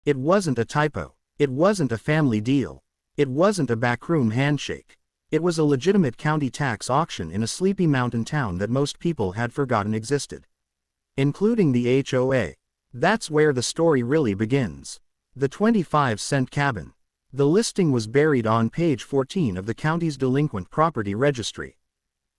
It wasn't a typo. It wasn't a family deal. It wasn't a backroom handshake. It was a legitimate county tax auction in a sleepy mountain town that most people had forgotten existed, including the HOA. That's where the story really begins. The 25-cent cabin. The listing was buried on page 14 of the county's delinquent property registry.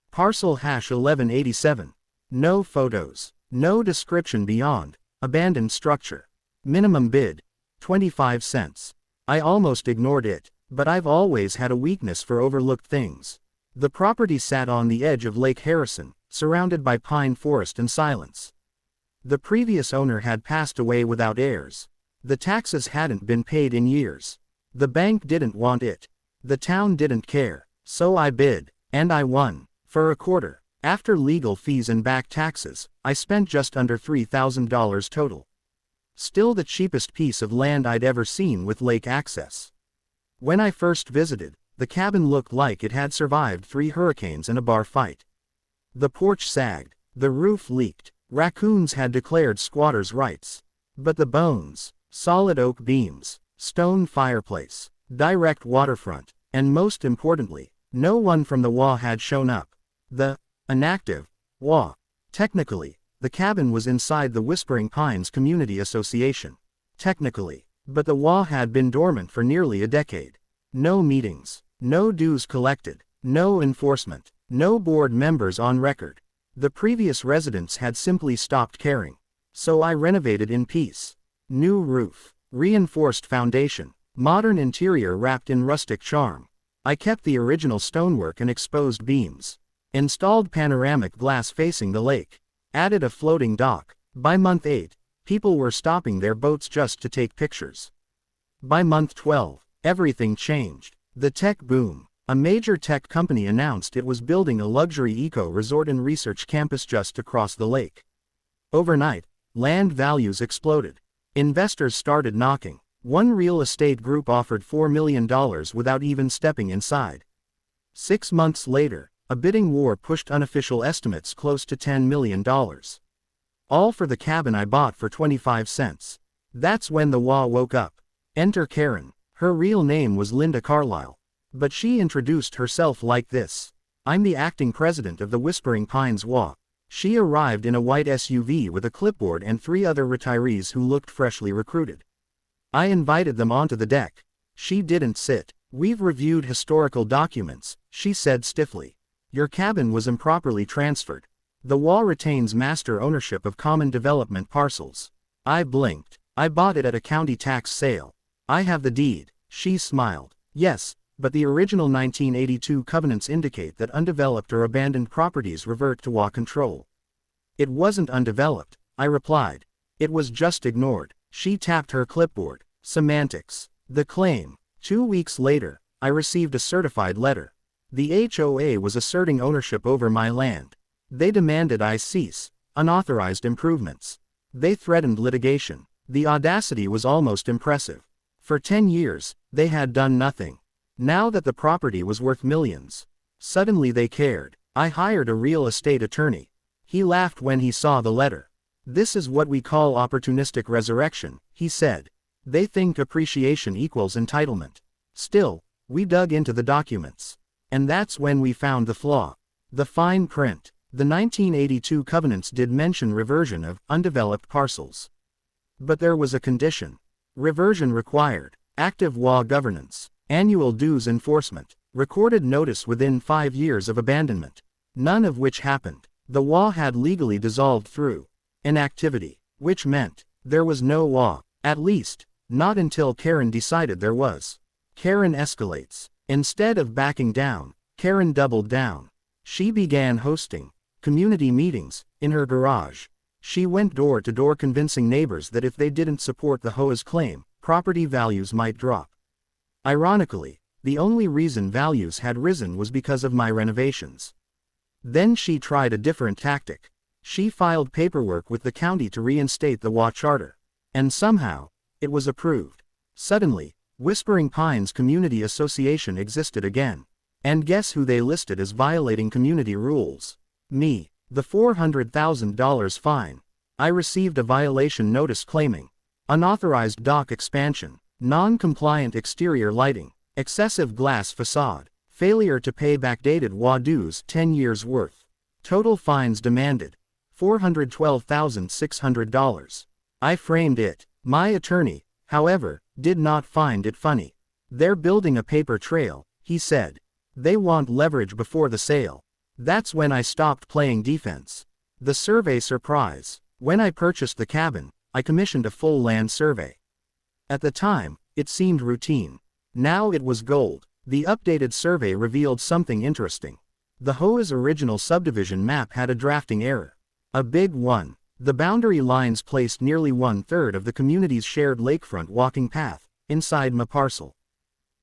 Parcel hash 1187. No photos. No description beyond. Abandoned structure. Minimum bid. 25 cents. I almost ignored it, but I've always had a weakness for overlooked things. The property sat on the edge of Lake Harrison, surrounded by pine forest and silence. The previous owner had passed away without heirs. The taxes hadn't been paid in years. The bank didn't want it. The town didn't care. So I bid, and I won, for a quarter. After legal fees and back taxes, I spent just under $3,000 total. Still the cheapest piece of land I'd ever seen with lake access. When I first visited, the cabin looked like it had survived 3 hurricanes and a bar fight. The porch sagged. The roof leaked. Raccoons had declared squatters' rights. But the bones, solid oak beams, stone fireplace, direct waterfront, and most importantly, no one from the HOA had shown up. The inactive HOA. Technically, the cabin was inside the Whispering Pines Community Association. Technically. But the HOA had been dormant for nearly a decade. No meetings, no dues collected, no enforcement, no board members on record. The previous residents had simply stopped caring. So I renovated in peace. New roof, reinforced foundation, modern interior wrapped in rustic charm. I kept the original stonework and exposed beams. Installed panoramic glass facing the lake. Added a floating dock. By month 8, people were stopping their boats just to take pictures. By month 12, everything changed. The tech boom. A major tech company announced it was building a luxury eco-resort and research campus just across the lake. Overnight, land values exploded. Investors started knocking. One real estate group offered $4 million without even stepping inside. 6 months later, a bidding war pushed unofficial estimates close to $10 million. All for the cabin I bought for 25 cents. That's when the HOA woke up. Enter Karen. Her real name was Linda Carlisle. But she introduced herself like this. I'm the acting president of the Whispering Pines HOA. She arrived in a white SUV with a clipboard and 3 other retirees who looked freshly recruited. I invited them onto the deck. She didn't sit. We've reviewed historical documents, she said stiffly. Your cabin was improperly transferred. The HOA retains master ownership of common development parcels. I blinked. I bought it at a county tax sale. I have the deed. She smiled. Yes, but the original 1982 covenants indicate that undeveloped or abandoned properties revert to HOA control. It wasn't undeveloped, I replied. It was just ignored. She tapped her clipboard. Semantics. The claim. 2 weeks later, I received a certified letter. The HOA was asserting ownership over my land. They demanded I cease unauthorized improvements. They threatened litigation. The audacity was almost impressive. For 10 years, they had done nothing. Now that the property was worth millions, suddenly they cared. I hired a real estate attorney. He laughed when he saw the letter. This is what we call opportunistic resurrection, he said. They think appreciation equals entitlement. Still, we dug into the documents. And that's when we found the flaw. The fine print. The 1982 covenants did mention reversion of undeveloped parcels. But there was a condition. Reversion required active HOA governance, annual dues enforcement, recorded notice within 5 years of abandonment. None of which happened. The HOA had legally dissolved through inactivity, which meant there was no HOA, at least, not until Karen decided there was. Karen escalates. Instead of backing down, Karen doubled down. She began hosting community meetings in her garage. She went door to door convincing neighbors that if they didn't support the HOA's claim, property values might drop. Ironically, the only reason values had risen was because of my renovations. Then she tried a different tactic. She filed paperwork with the county to reinstate the HOA charter. And somehow, it was approved. Suddenly, Whispering Pines Community Association existed again. And guess who they listed as violating community rules? Me. The $400,000 fine. I received a violation notice claiming Unauthorized dock expansion, non-compliant exterior lighting, excessive glass facade, failure to pay backdated HOA dues 10 years worth. Total fines demanded, $412,600. I framed it. My attorney, however, did not find it funny. They're building a paper trail, he said. They want leverage before the sale. That's when I stopped playing defense. The survey surprise. When I purchased the cabin, I commissioned a full land survey. At the time, it seemed routine. Now it was gold. The updated survey revealed something interesting. The HOA's original subdivision map had a drafting error. A big one. The boundary lines placed nearly 1/3 of the community's shared lakefront walking path inside my parcel.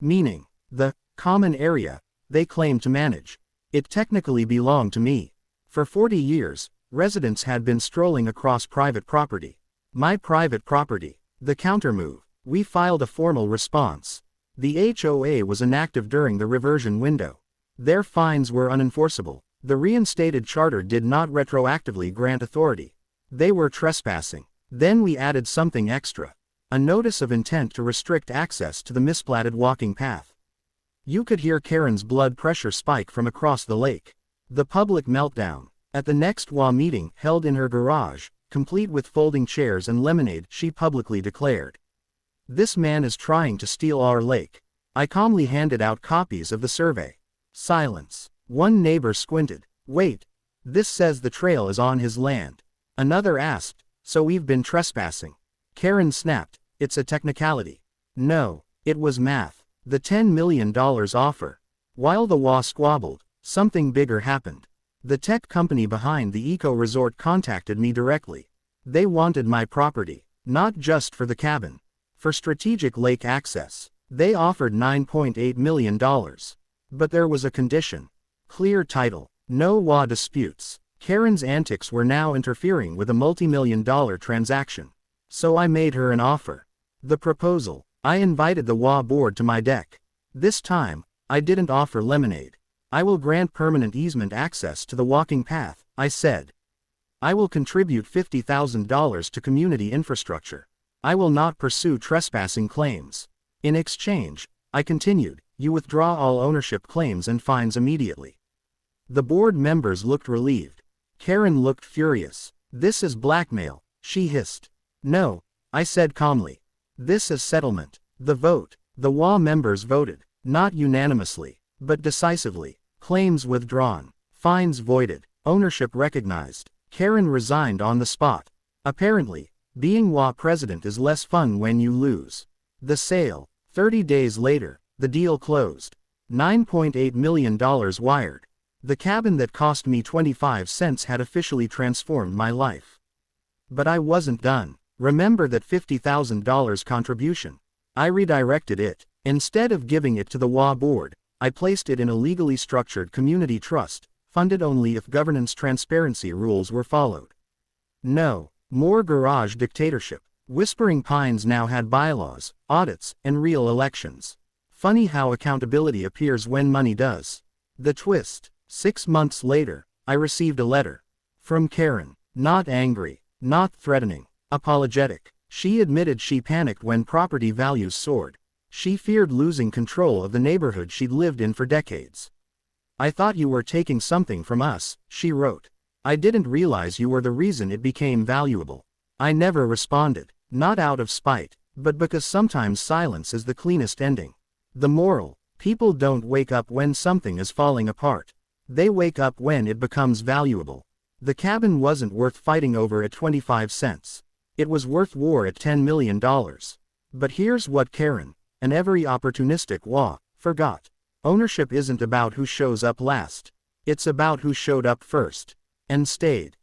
Meaning, the common area they claimed to manage, it technically belonged to me. For 40 years, residents had been strolling across private property. My private property. The countermove. We filed a formal response. The HOA was inactive during the reversion window. Their fines were unenforceable. The reinstated charter did not retroactively grant authority. They were trespassing. Then we added something extra. A notice of intent to restrict access to the misplatted walking path. You could hear Karen's blood pressure spike from across the lake. The public meltdown. At the next HOA meeting held in her garage, complete with folding chairs and lemonade, she publicly declared, "This man is trying to steal our lake." I calmly handed out copies of the survey. Silence. One neighbor squinted. "Wait. This says the trail is on his land." Another asked, "So we've been trespassing?" Karen snapped, "It's a technicality." No, it was math. The $10 million offer. While the HOA squabbled, something bigger happened. The tech company behind the eco-resort contacted me directly. They wanted my property, not just for the cabin. For strategic lake access. They offered $9.8 million. But there was a condition. Clear title. No HOA disputes. Karen's antics were now interfering with a multi-million-dollar transaction. So I made her an offer. The proposal. I invited the HOA board to my deck. This time, I didn't offer lemonade. I will grant permanent easement access to the walking path, I said. I will contribute $50,000 to community infrastructure. I will not pursue trespassing claims. In exchange, I continued, you withdraw all ownership claims and fines immediately. The board members looked relieved. Karen looked furious. "This is blackmail," she hissed. "No," I said calmly. "This is settlement." The vote. The HOA members voted, not unanimously, but decisively. Claims withdrawn. Fines voided. Ownership recognized. Karen resigned on the spot. Apparently, being HOA president is less fun when you lose. The sale. 30 days later, the deal closed. $9.8 million wired. The cabin that cost me 25 cents had officially transformed my life. But I wasn't done. Remember that $50,000 contribution? I redirected it. Instead of giving it to the HOA board, I placed it in a legally structured community trust, funded only if governance transparency rules were followed. No more garage dictatorship. Whispering Pines now had bylaws, audits, and real elections. Funny how accountability appears when money does. The twist. 6 months later, I received a letter. From Karen. Not angry, not threatening, apologetic. She admitted she panicked when property values soared. She feared losing control of the neighborhood she'd lived in for decades. "I thought you were taking something from us," she wrote. "I didn't realize you were the reason it became valuable." I never responded, not out of spite, but because sometimes silence is the cleanest ending. The moral: people don't wake up when something is falling apart. They wake up when it becomes valuable. The cabin wasn't worth fighting over at 25 cents. It was worth war at $10 million. But here's what Karen, and every opportunistic HOA, forgot. Ownership isn't about who shows up last. It's about who showed up first. And stayed.